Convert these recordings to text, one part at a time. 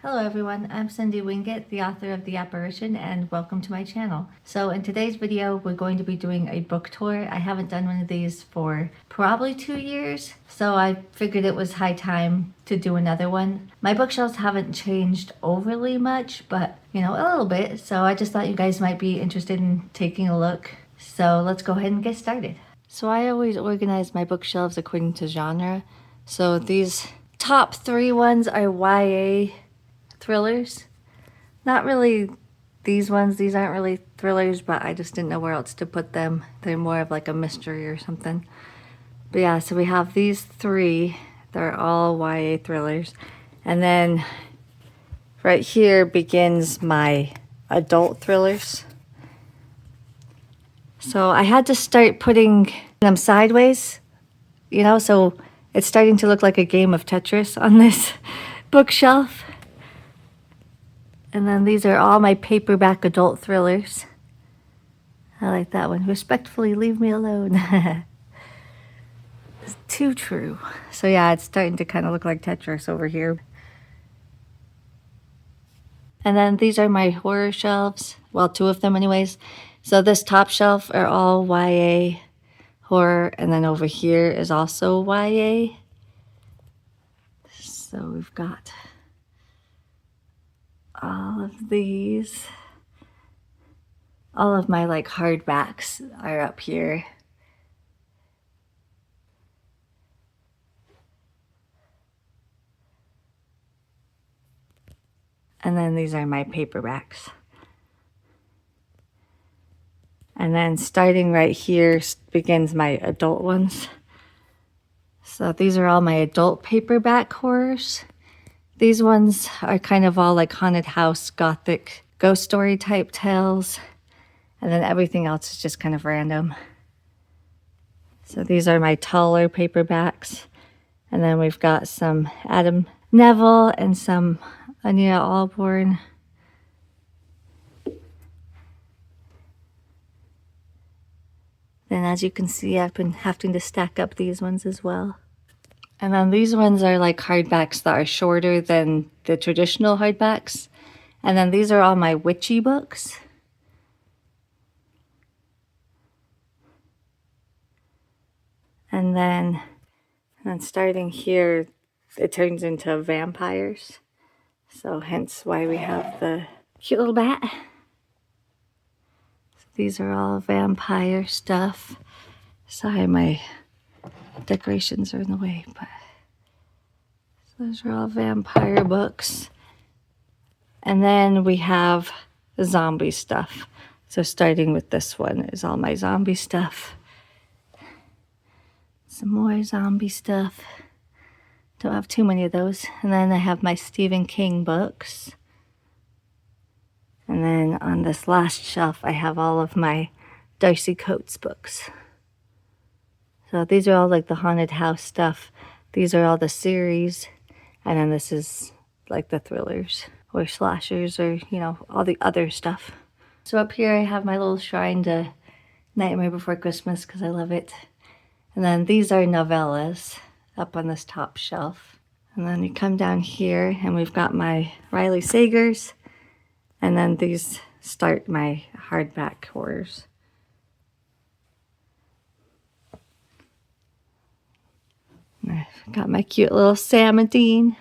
Hello everyone, I'm Cindy Winget, the author of The Apparition, and welcome to my channel. So in today's video, we're going to be doing a book tour. I haven't done one of these for probably 2 years, so I figured it was high time to do another one. My bookshelves haven't changed overly much, but a little bit, so I just thought you guys might be interested in taking a look. So let's go ahead and get started. So I always organize my bookshelves according to genre. So these top 3 ones are YA thrillers. Not really these ones. These aren't really thrillers, but I just didn't know where else to put them. They're more of like a mystery or something. But yeah, so we have these 3. They're all YA thrillers. And then right here begins my adult thrillers. So I had to start putting them sideways, so it's starting to look like a game of Tetris on this bookshelf. And then these are all my paperback adult thrillers. I like that one. Respectfully, leave me alone. It's too true. So yeah, it's starting to kind of look like Tetris over here. And then these are my horror shelves. Well, 2 of them anyways. So this top shelf are all YA horror. And then over here is also YA. So we've got all of these. All of my hardbacks are up here. And then these are my paperbacks. And then starting right here begins my adult ones. So these are all my adult paperback horrors. These ones are kind of all like haunted house, gothic, ghost story type tales. And then everything else is just kind of random. So these are my taller paperbacks. And then we've got some Adam Neville and some Anita Alborn. Then as you can see, I've been having to stack up these ones as well. And then these ones are like hardbacks that are shorter than the traditional hardbacks. And then these are all my witchy books. And then starting here, it turns into vampires. So hence why we have the cute little bat. So these are all vampire stuff. Sorry, my decorations are in the way, but those are all vampire books. And then we have the zombie stuff. So starting with this one is all my zombie stuff. Some more zombie stuff. Don't have too many of those. And then I have my Stephen King books. And then on this last shelf, I have all of my Darcy Coates books. So these are all like the haunted house stuff. These are all the series. And then this is like the thrillers or slashers or, all the other stuff. So up here I have my little shrine to Nightmare Before Christmas because I love it. And then these are novellas up on this top shelf. And then you come down here and we've got my Riley Sagers. And then these start my hardback horrors. And I've got my cute little Sam and Dean.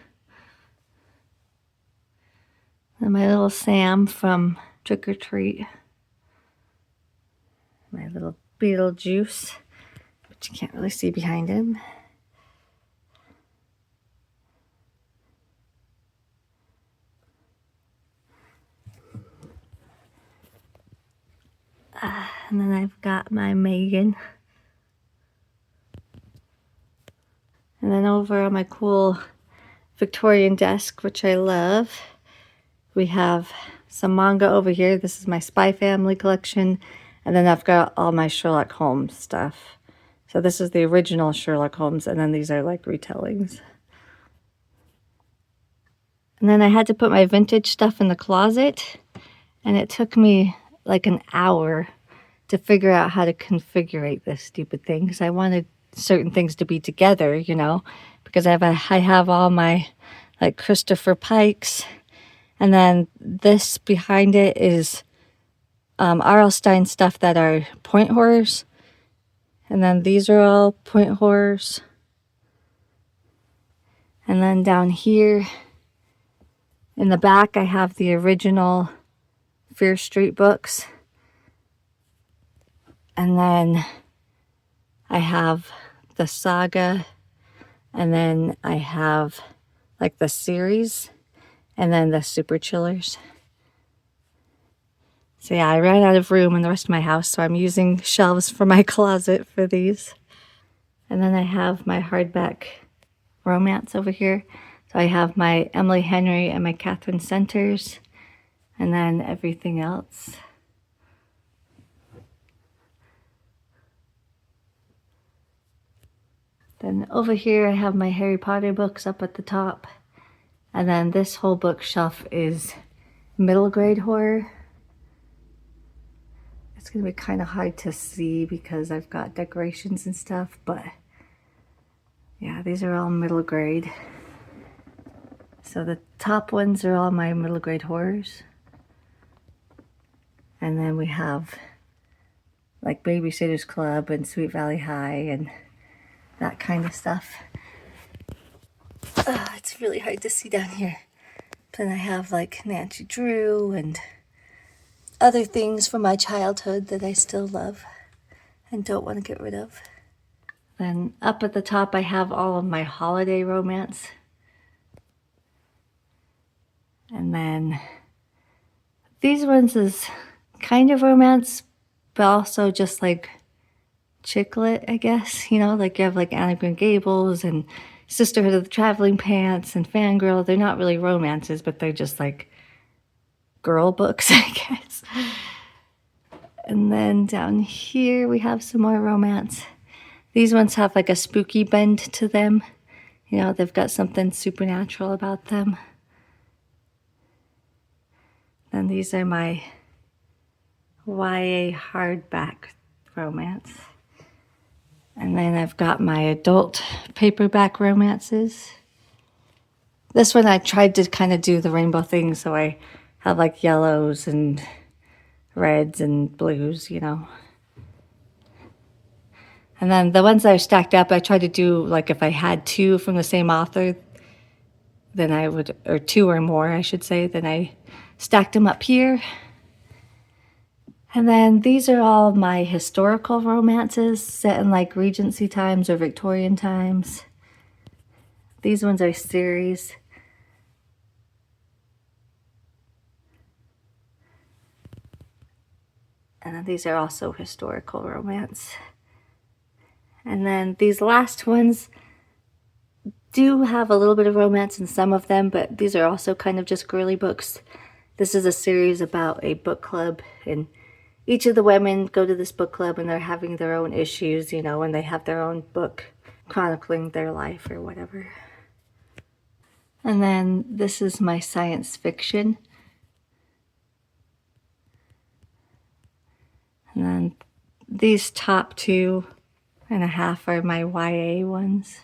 And my little Sam from Trick or Treat. My little Beetlejuice, but you can't really see behind him. And then I've got my Megan. And then over on my cool Victorian desk, which I love, we have some manga over here. This is my Spy Family collection. And then I've got all my Sherlock Holmes stuff. So this is the original Sherlock Holmes, and then these are like retellings. And then I had to put my vintage stuff in the closet, and it took me like an hour to figure out how to configure this stupid thing because I wanted certain things to be together, because I have all my like Christopher Pikes And then this behind it is R.L. Stine stuff that are point horrors. And then these are all point horrors. And then down here in the back, I have the original Fear Street books. And then I have the saga. And then I have like the series. And then the super chillers. So yeah, I ran out of room in the rest of my house, so I'm using shelves for my closet for these. And then I have my hardback romance over here. So I have my Emily Henry and my Catherine Centers, and then everything else. Then over here I have my Harry Potter books up at the top. And then this whole bookshelf is middle grade horror. It's going to be kind of hard to see because I've got decorations and stuff, but yeah, these are all middle grade. So the top ones are all my middle grade horrors. And then we have like Babysitter's Club and Sweet Valley High and that kind of stuff. It's really hard to see down here. Then I have like Nancy Drew and other things from my childhood that I still love and don't want to get rid of. Then up at the top I have all of my holiday romance. And then these ones is kind of romance, but also just like chick lit, I guess. You know, like you have like Anne of Green Gables and Sisterhood of the Traveling Pants and Fangirl. They're not really romances, but they're just like girl books, I guess. And then down here we have some more romance. These ones have like a spooky bend to them. You know, they've got something supernatural about them. And these are my YA hardback romance. And then I've got my adult paperback romances. This one I tried to kind of do the rainbow thing, so I have like yellows and reds and blues, you know. And then the ones that are stacked up, I tried to do like if I had two from the same author, then I would, or two or more, I should say, then I stacked them up here. And then these are all my historical romances set in like Regency times or Victorian times. These ones are series. And then these are also historical romance. And then these last ones do have a little bit of romance in some of them, but these are also kind of just girly books. This is a series about a book club, and each of the women go to this book club and they're having their own issues, you know, and they have their own book chronicling their life or whatever. And then this is my science fiction. And then these top 2.5 are my YA ones.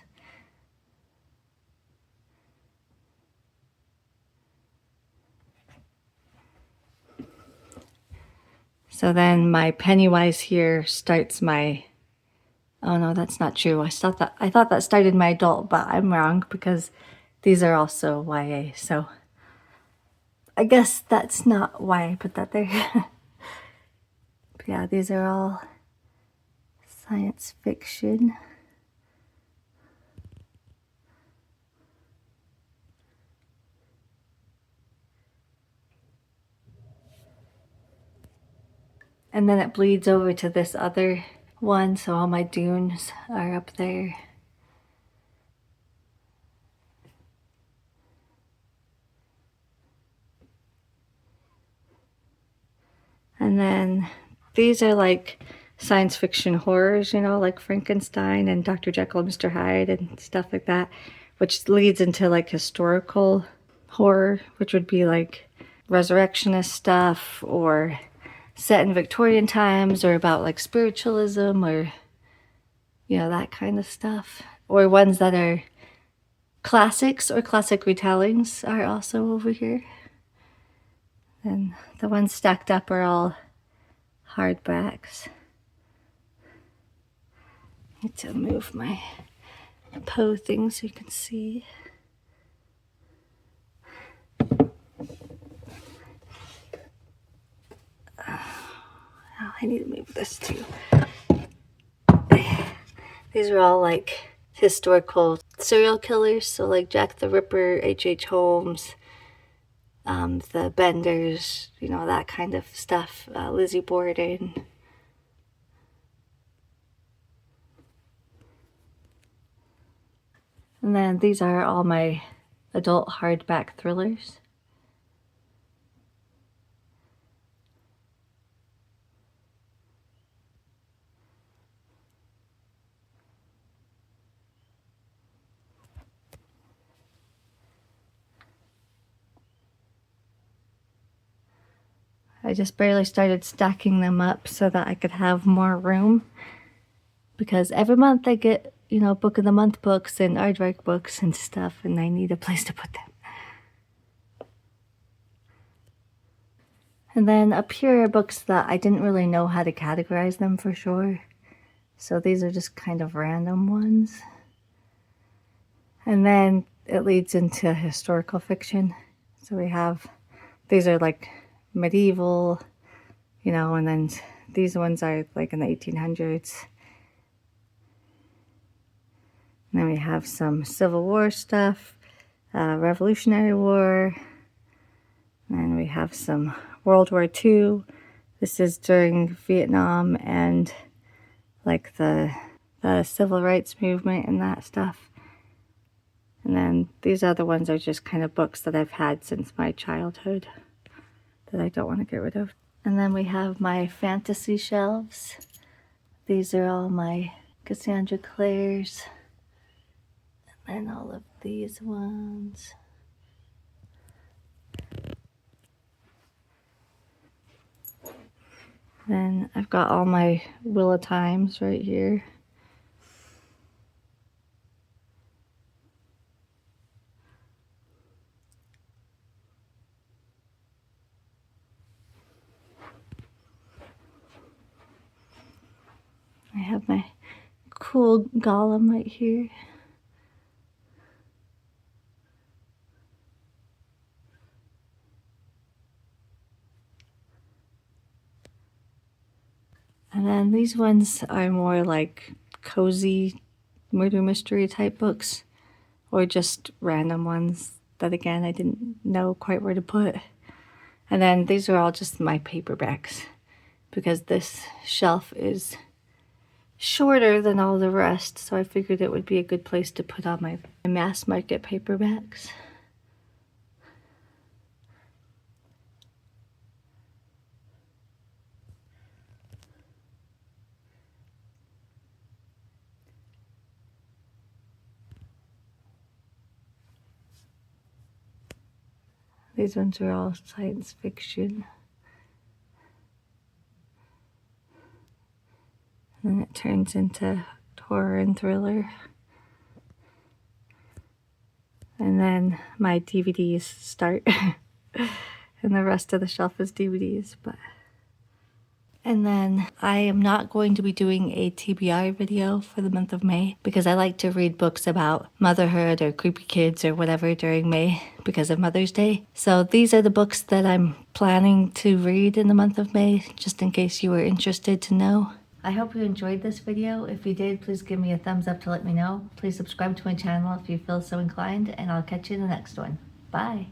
So then my Pennywise here starts my, oh no, that's not true. I thought that started my adult, but I'm wrong because these are also YA. So I guess that's not why I put that there. But yeah, these are all science fiction. And then it bleeds over to this other one, so all my dunes are up there. And then these are like science fiction horrors, you know, like Frankenstein and Dr. Jekyll and Mr. Hyde and stuff like that, which leads into like historical horror, which would be like resurrectionist stuff or set in Victorian times or about like spiritualism or, you know, that kind of stuff. Or ones that are classics or classic retellings are also over here. And the ones stacked up are all hardbacks. Need to move my Poe thing so you can see. Oh, I need to move this too. These are all like historical serial killers, so like Jack the Ripper, H.H. Holmes, the Benders, you know, that kind of stuff, Lizzie Borden. And then these are all my adult hardback thrillers. I just barely started stacking them up so that I could have more room, because every month I get, you know, book of the month books and aardvark books and stuff, and I need a place to put them. And then up here are books that I didn't really know how to categorize them for sure, so these are just kind of random ones. And then it leads into historical fiction. So we have, these are like medieval, you know, and then these ones are like in the 1800s. And then we have some Civil War stuff, Revolutionary War, and then we have some World War II. This is during Vietnam and like the civil rights movement and that stuff. And then these other ones are just kind of books that I've had since my childhood that I don't want to get rid of. And then we have my fantasy shelves. These are all my Cassandra Clares. And then all of these ones. Then I've got all my Wheel of Times right here. I have my cool golem right here. And then these ones are more like cozy murder mystery type books, or just random ones that again I didn't know quite where to put. And then these are all just my paperbacks, because this shelf is shorter than all the rest, so I figured it would be a good place to put all my mass market paperbacks. These ones are all science fiction. And then it turns into horror and thriller. And then my DVDs start. And the rest of the shelf is DVDs, but... And then I am not going to be doing a TBR video for the month of May, because I like to read books about motherhood or creepy kids or whatever during May because of Mother's Day. So these are the books that I'm planning to read in the month of May, just in case you were interested to know. I hope you enjoyed this video. If you did, please give me a thumbs up to let me know. Please subscribe to my channel if you feel so inclined, and I'll catch you in the next one. Bye!